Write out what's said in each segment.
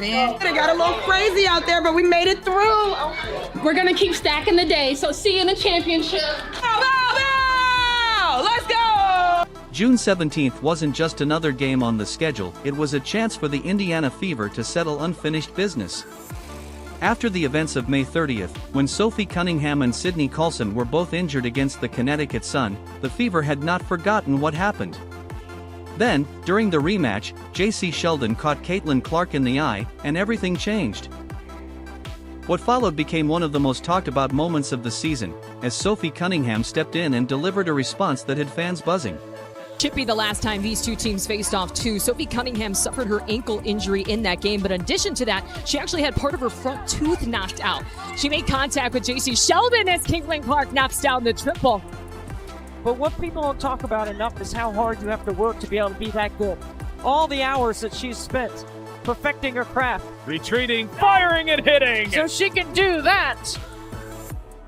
man. It got a little crazy out there, but we made it through. We're gonna keep stacking the day, so see you in the championship. Let's go! June 17th wasn't just another game on the schedule, it was a chance for the Indiana Fever to settle unfinished business. After the events of May 30th, when Sophie Cunningham and Sydney Colson were both injured against the Connecticut Sun, the Fever had not forgotten what happened. Then, during the rematch, Jacy Sheldon caught Caitlin Clark in the eye, and everything changed. What followed became one of the most talked about moments of the season, as Sophie Cunningham stepped in and delivered a response that had fans buzzing. Chippy, the last time these two teams faced off too, Sophie Cunningham suffered her ankle injury in that game, but in addition to that, she actually had part of her front tooth knocked out. She made contact with Jacy Sheldon as Caitlin Clark knocks down the triple. But what people don't talk about enough is how hard you have to work to be able to be that good. All the hours that she's spent perfecting her craft. Retreating, firing and hitting! So she can do that!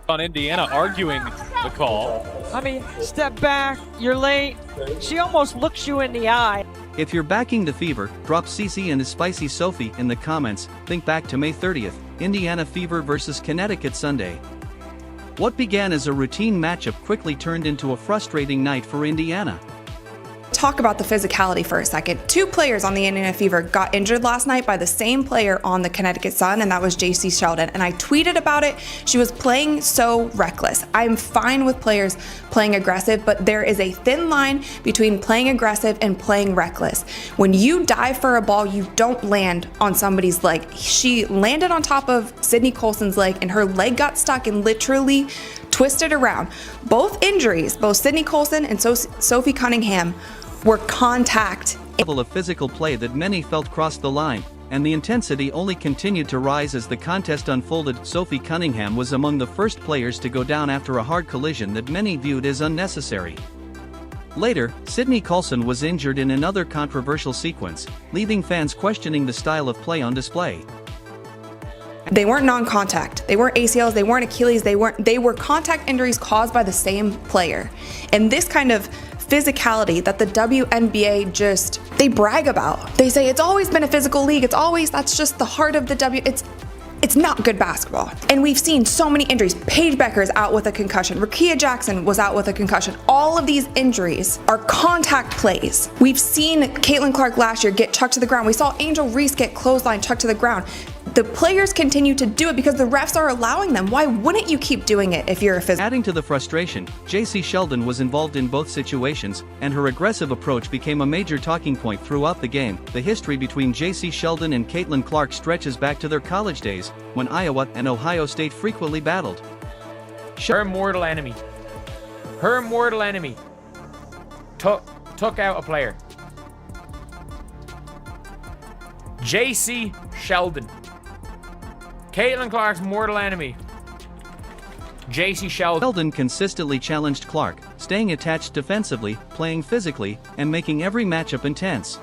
On Indiana arguing the call. I mean, step back, you're late. She almost looks you in the eye. If you're backing the Fever, drop CC and a spicy Sophie in the comments. Think back to May 30th, Indiana Fever versus Connecticut Sunday. What began as a routine matchup quickly turned into a frustrating night for Indiana. Talk about the physicality for a second. Two players on the Indiana Fever got injured last night by the same player on the Connecticut Sun, and that was Jacy Sheldon. And I tweeted about it. She was playing so reckless. I'm fine with players playing aggressive, but there is a thin line between playing aggressive and playing reckless. When you dive for a ball, you don't land on somebody's leg. She landed on top of Sydney Colson's leg, and her leg got stuck and literally twisted around. Both injuries, both Sydney Colson and Sophie Cunningham, were contact. Level of physical play that many felt crossed the line, and the intensity only continued to rise as the contest unfolded. Sophie Cunningham was among the first players to go down after a hard collision that many viewed as unnecessary. Later, Sydney Colson was injured in another controversial sequence, leaving fans questioning the style of play on display. They weren't non-contact. They weren't ACLs, they weren't Achilles, they were contact injuries caused by the same player. And this kind of physicality that the WNBA they brag about. They say it's always been a physical league. That's just the heart of the it's not good basketball. And we've seen so many injuries. Paige Becker's out with a concussion. Rakia Jackson was out with a concussion. All of these injuries are contact plays. We've seen Caitlin Clark last year get chucked to the ground. We saw Angel Reese get clothesline chucked to the ground. The players continue to do it because the refs are allowing them. Why wouldn't you keep doing it if you're a physical? Adding to the frustration, Jacy Sheldon was involved in both situations, and her aggressive approach became a major talking point throughout the game. The history between Jacy Sheldon and Caitlin Clark stretches back to their college days, when Iowa and Ohio State frequently battled. Her mortal enemy took out a player. Jacy Sheldon. Caitlin Clark's mortal enemy, Jacy Sheldon. Sheldon consistently challenged Clark, staying attached defensively, playing physically, and making every matchup intense.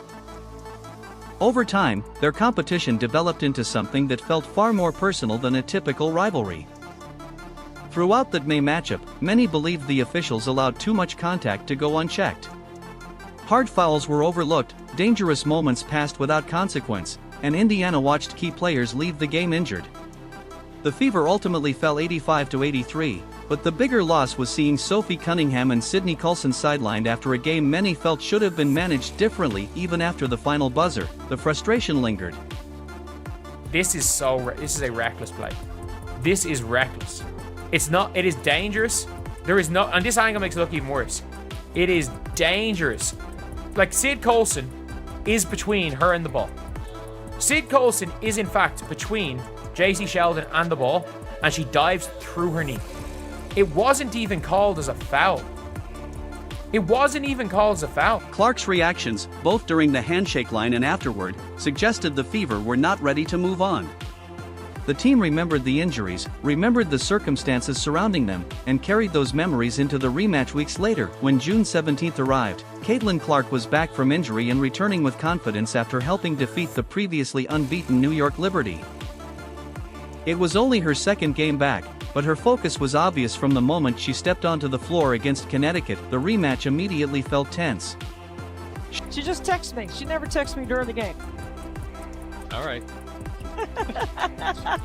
Over time, their competition developed into something that felt far more personal than a typical rivalry. Throughout that May matchup, many believed the officials allowed too much contact to go unchecked. Hard fouls were overlooked, dangerous moments passed without consequence, and Indiana watched key players leave the game injured. The Fever ultimately fell 85-83, but the bigger loss was seeing Sophie Cunningham and Sydney Colson sidelined after a game many felt should have been managed differently. Even after the final buzzer, the frustration lingered. This is a reckless play. This is reckless. It is dangerous. And this angle makes it look even worse. It is dangerous. Like, Sid Colson is between her and the ball. Sid Colson is in fact between Jacy Sheldon and the ball, and she dives through her knee. It wasn't even called as a foul. Clark's reactions, both during the handshake line and afterward, suggested the Fever were not ready to move on. The team remembered the injuries, remembered the circumstances surrounding them, and carried those memories into the rematch weeks later. When June 17th arrived, Caitlin Clark was back from injury and returning with confidence after helping defeat the previously unbeaten New York Liberty. It was only her second game back, but her focus was obvious from the moment she stepped onto the floor against Connecticut. The rematch immediately felt tense. She just texts me. She never texts me during the game. All right.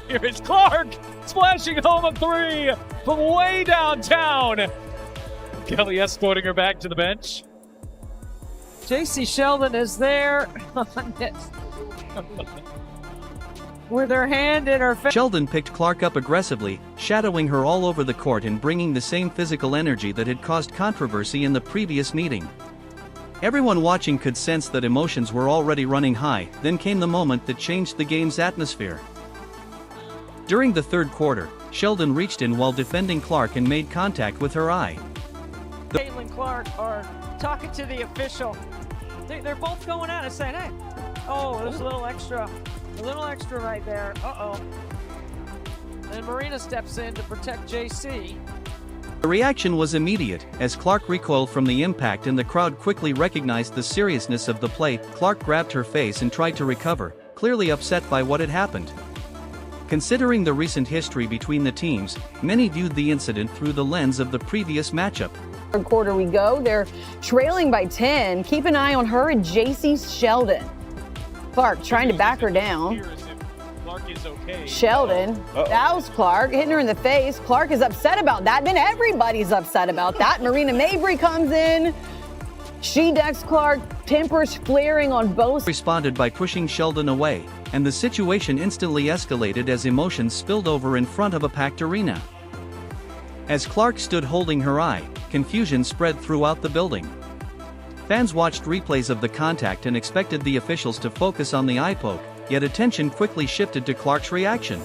Here is Clark splashing home a 3 from way downtown. Kelly escorting her back to the bench. Jacy Sheldon is there with her hand in her face. Sheldon picked Clark up aggressively, shadowing her all over the court and bringing the same physical energy that had caused controversy in the previous meeting. Everyone watching could sense that emotions were already running high. Then came the moment that changed the game's atmosphere. During the third quarter, Sheldon reached in while defending Clark and made contact with her eye. Caitlin Clark are talking to the official. They're both going at it saying, hey, oh, there's a little extra right there. Uh-oh. And Marina steps in to protect JC. The reaction was immediate, as Clark recoiled from the impact and the crowd quickly recognized the seriousness of the play. Clark grabbed her face and tried to recover, clearly upset by what had happened. Considering the recent history between the teams, many viewed the incident through the lens of the previous matchup. Third quarter we go. They're trailing by 10. Keep an eye on her and Jacy Sheldon. Clark trying to back her down. Sheldon, that was Clark, hitting her in the face. Clark is upset about that. Then everybody's upset about that. Marina Mabrey comes in. She decks Clark, tempers flaring on both. Responded by pushing Sheldon away, and the situation instantly escalated as emotions spilled over in front of a packed arena. As Clark stood holding her eye, confusion spread throughout the building. Fans watched replays of the contact and expected the officials to focus on the eye poke, yet attention quickly shifted to Clark's reaction.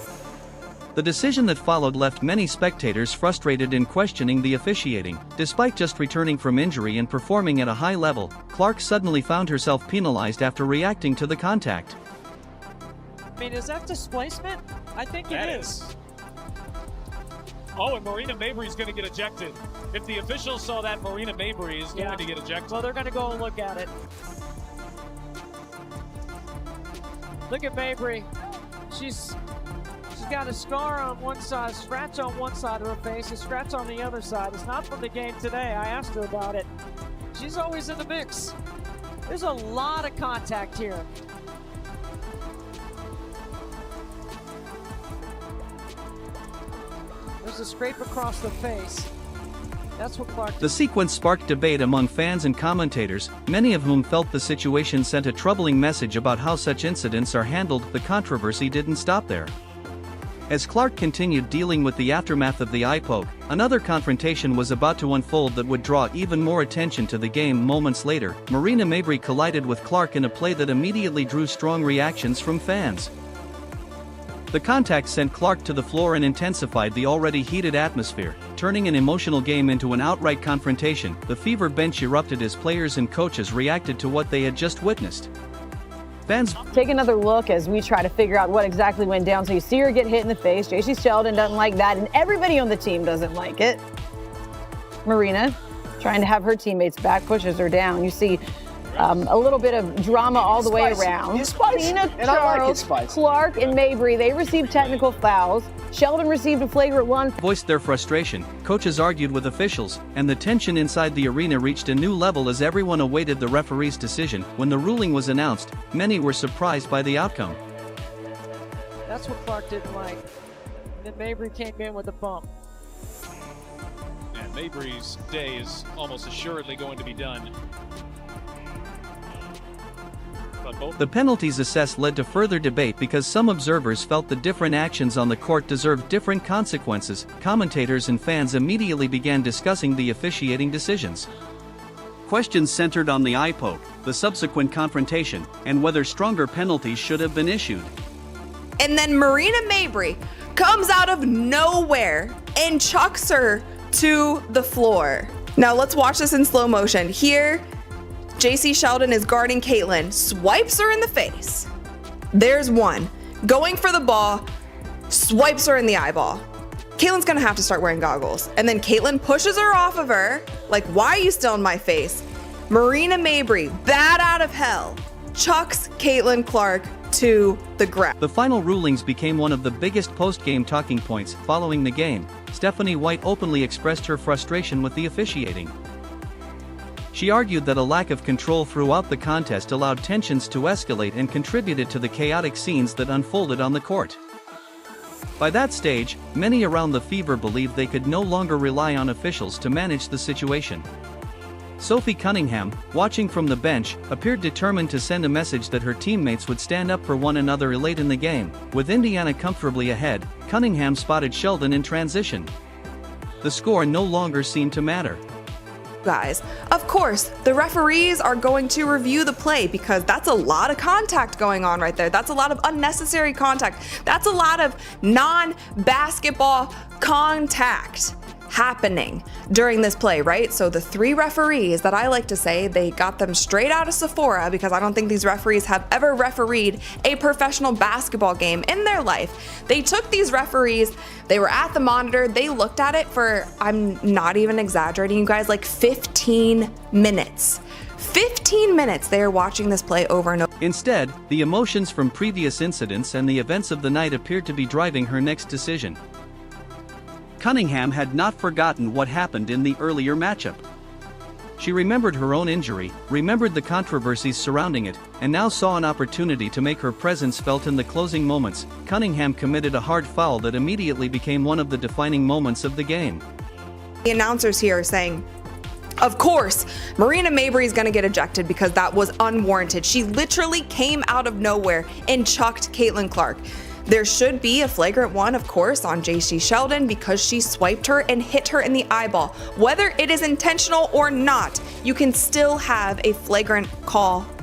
The decision that followed left many spectators frustrated and questioning the officiating. Despite just returning from injury and performing at a high level, Clark suddenly found herself penalized after reacting to the contact. I mean, is that displacement? I think it is. Oh, and Marina Mabrey is going to get ejected. If the officials saw that, Marina Mabrey is going to get ejected. Well, they're going to go and look at it. Look at Mabrey. She's got a scar on one side, a scratch on one side of her face, a scratch on the other side. It's not from the game today. I asked her about it. She's always in the mix. There's a lot of contact here. There's a scrape across the face. That's what Clark did. The sequence sparked debate among fans and commentators, many of whom felt the situation sent a troubling message about how such incidents are handled. The controversy didn't stop there. As Clark continued dealing with the aftermath of the eye poke, another confrontation was about to unfold that would draw even more attention to the game. Moments later, Marina Mabrey collided with Clark in a play that immediately drew strong reactions from fans. The contact sent Clark to the floor and intensified the already heated atmosphere, turning an emotional game into an outright confrontation. The fever bench erupted as players and coaches reacted to what they had just witnessed. Fans Take another look as we try to figure out what exactly went down. So you see her get hit in the face. Jacy Sheldon doesn't like that, and everybody on the team doesn't like it. Marina trying to have her teammates back, pushes her down. You see a little bit of drama all the way around. Tina, Charles, Clark, and Mabrey, they received technical fouls. Sheldon received a flagrant one. voiced their frustration, coaches argued with officials, and the tension inside the arena reached a new level as everyone awaited the referee's decision. When the ruling was announced, many were surprised by the outcome. That's what Clark didn't like. And then Mabrey came in with a bump. And Mabrey's day is almost assuredly going to be done. The penalties assessed led to further debate because some observers felt the different actions on the court deserved different consequences. Commentators and fans immediately began discussing the officiating decisions. Questions centered on the eye poke, the subsequent confrontation, and whether stronger penalties should have been issued. And then Marina Mabrey comes out of nowhere and chucks her to the floor. Now let's watch this in slow motion. Here, Jacy Sheldon is guarding Caitlin, swipes her in the face. There's one. Going for the ball, swipes her in the eyeball. Caitlin's gonna have to start wearing goggles. And then Caitlin pushes her off of her, like, why are you still in my face? Marina Mabrey, bat out of hell, chucks Caitlin Clark to the ground. The final rulings became one of the biggest post-game talking points. Following the game, Stephanie White openly expressed her frustration with the officiating. She argued that a lack of control throughout the contest allowed tensions to escalate and contributed to the chaotic scenes that unfolded on the court. By that stage, many around the Fever believed they could no longer rely on officials to manage the situation. Sophie Cunningham, watching from the bench, appeared determined to send a message that her teammates would stand up for one another late in the game. With Indiana comfortably ahead, Cunningham spotted Sheldon in transition. The score no longer seemed to matter. Guys, of course, the referees are going to review the play because that's a lot of contact going on right there. That's a lot of unnecessary contact. That's a lot of non-basketball contact happening during this play, right? So the 3 referees that I like to say, they got them straight out of Sephora because I don't think these referees have ever refereed a professional basketball game in their life. They took these referees, they were at the monitor, they looked at it for, I'm not even exaggerating you guys, like 15 minutes. 15 minutes they are watching this play over and over. Instead, the emotions from previous incidents and the events of the night appeared to be driving her next decision. Cunningham had not forgotten what happened in the earlier matchup. She remembered her own injury, remembered the controversies surrounding it, and now saw an opportunity to make her presence felt in the closing moments. Cunningham committed a hard foul that immediately became one of the defining moments of the game. The announcers here are saying, of course, Marina Mabrey is going to get ejected because that was unwarranted. She literally came out of nowhere and chucked Caitlin Clark. There should be a flagrant one, of course, on Jacy Sheldon because she swiped her and hit her in the eyeball. Whether it is intentional or not, you can still have a flagrant a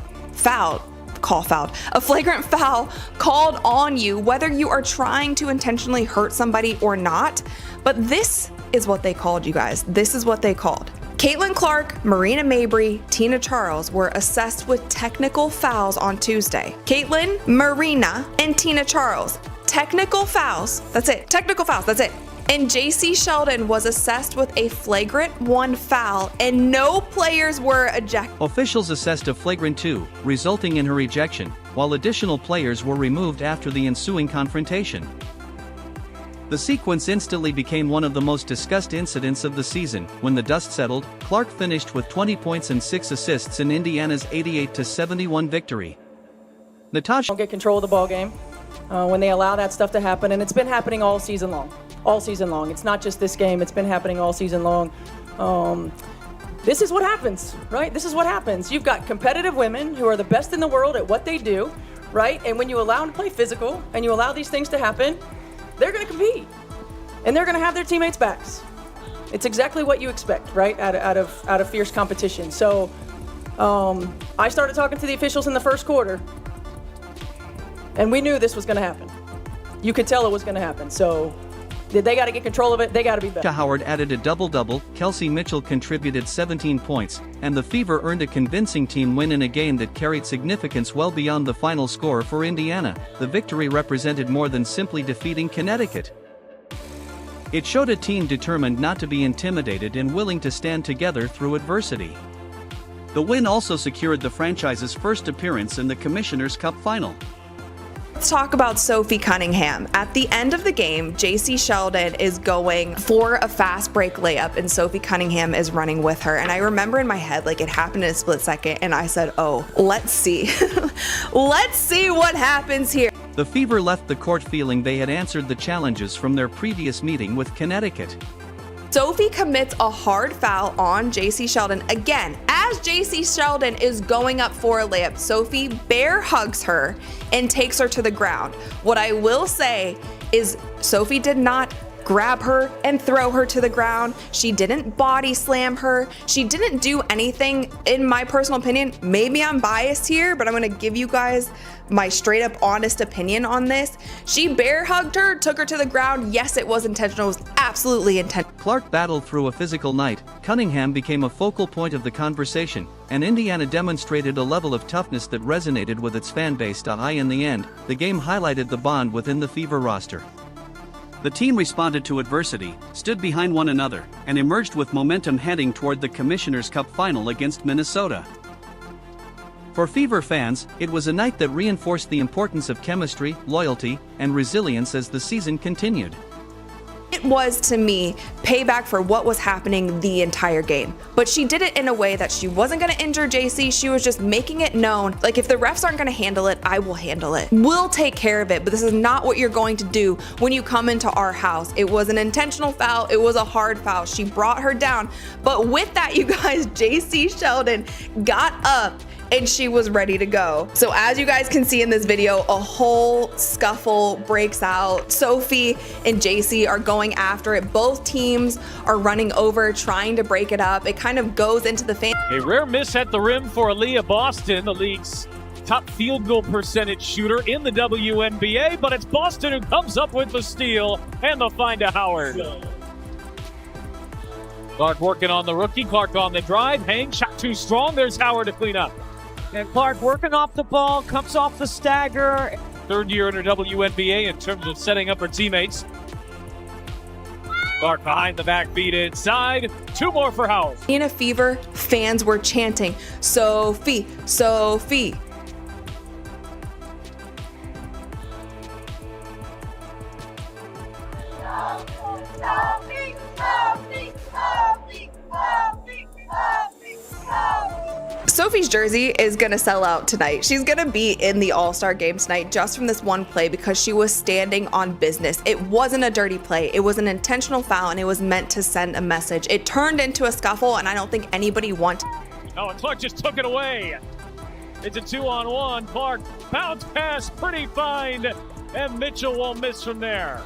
flagrant foul called on you, whether you are trying to intentionally hurt somebody or not. But this is what they called, you guys. This is what they called. Caitlin Clark, Marina Mabrey, Tina Charles were assessed with technical fouls on Tuesday. Caitlin, Marina, and Tina Charles. Technical fouls. That's it. Technical fouls. That's it. And Jacy Sheldon was assessed with a flagrant 1 foul, and no players were ejected. Officials assessed a flagrant 2, resulting in her ejection, while additional players were removed after the ensuing confrontation. The sequence instantly became one of the most discussed incidents of the season. When the dust settled, Clark finished with 20 points and 6 assists in Indiana's 88-71 victory. Natasha don't get control of the ball game when they allow that stuff to happen, and it's been happening all season long. All season long. It's not just this game, it's been happening all season long. This is what happens, right? This is what happens. You've got competitive women who are the best in the world at what they do, right? And when you allow them to play physical and you allow these things to happen, they're going to compete, and they're going to have their teammates' backs. It's exactly what you expect, right? Out of fierce competition. So, I started talking to the officials in the first quarter, and we knew this was going to happen. You could tell it was going to happen. So, they got to get control of it. They got to be better. Howard added a double-double. Kelsey Mitchell contributed 17 points, and the Fever earned a convincing team win in a game that carried significance well beyond the final score for Indiana. The victory represented more than simply defeating Connecticut. It showed a team determined not to be intimidated and willing to stand together through adversity. The win also secured the franchise's first appearance in the Commissioner's Cup final. Let's talk about Sophie Cunningham. At the end of the game, Jacy Sheldon is going for a fast break layup and Sophie Cunningham is running with her. And I remember in my head, like it happened in a split second and I said, oh, let's see. Let's see what happens here. The Fever left the court feeling they had answered the challenges from their previous meeting with Connecticut. Sophie commits a hard foul on Jacy Sheldon. Again, as Jacy Sheldon is going up for a layup, Sophie bear hugs her and takes her to the ground. What I will say is Sophie did not grab her and throw her to the ground. She didn't body slam her. She didn't do anything, in my personal opinion. Maybe I'm biased here, but I'm gonna give you guys my straight up honest opinion on this. She bear hugged her, took her to the ground. Yes, it was intentional. It was absolutely intentional. Clark battled through a physical night. Cunningham became a focal point of the conversation, and Indiana demonstrated a level of toughness that resonated with its fan base. In the end, the game highlighted the bond within the Fever roster. The team responded to adversity, stood behind one another, and emerged with momentum heading toward the Commissioner's Cup final against Minnesota. For Fever fans, it was a night that reinforced the importance of chemistry, loyalty, and resilience as the season continued. It was, to me, payback for what was happening the entire game. But she did it in a way that she wasn't going to injure Jacy. She was just making it known, like, if the refs aren't going to handle it, I will handle it. We'll take care of it, but this is not what you're going to do when you come into our house. It was an intentional foul. It was a hard foul. She brought her down. But with that, you guys, Jacy Sheldon got up and she was ready to go. So as you guys can see in this video, a whole scuffle breaks out. Sophie and Jacy are going after it. Both teams are running over, trying to break it up. It kind of goes into the fan. A rare miss at the rim for Aaliyah Boston, the league's top field goal percentage shooter in the WNBA, but it's Boston who comes up with the steal and the find to Howard. Clark working on the rookie. Clark on the drive. Hang, shot too strong. There's Howard to clean up. And Clark working off the ball, comes off the stagger. Third year in her WNBA in terms of setting up her teammates. Clark behind the back, feed inside. Two more for Howard. In a fever, fans were chanting, Sophie, Sophie. Sophie's jersey is gonna sell out tonight. She's gonna be in the All-Star game tonight just from this one play because she was standing on business. It wasn't a dirty play. It was an intentional foul and it was meant to send a message. It turned into a scuffle and I don't think anybody wanted. Oh, and Clark just took it away. It's a 2-on-1. Clark bounce pass, pretty find, and Mitchell won't miss from there.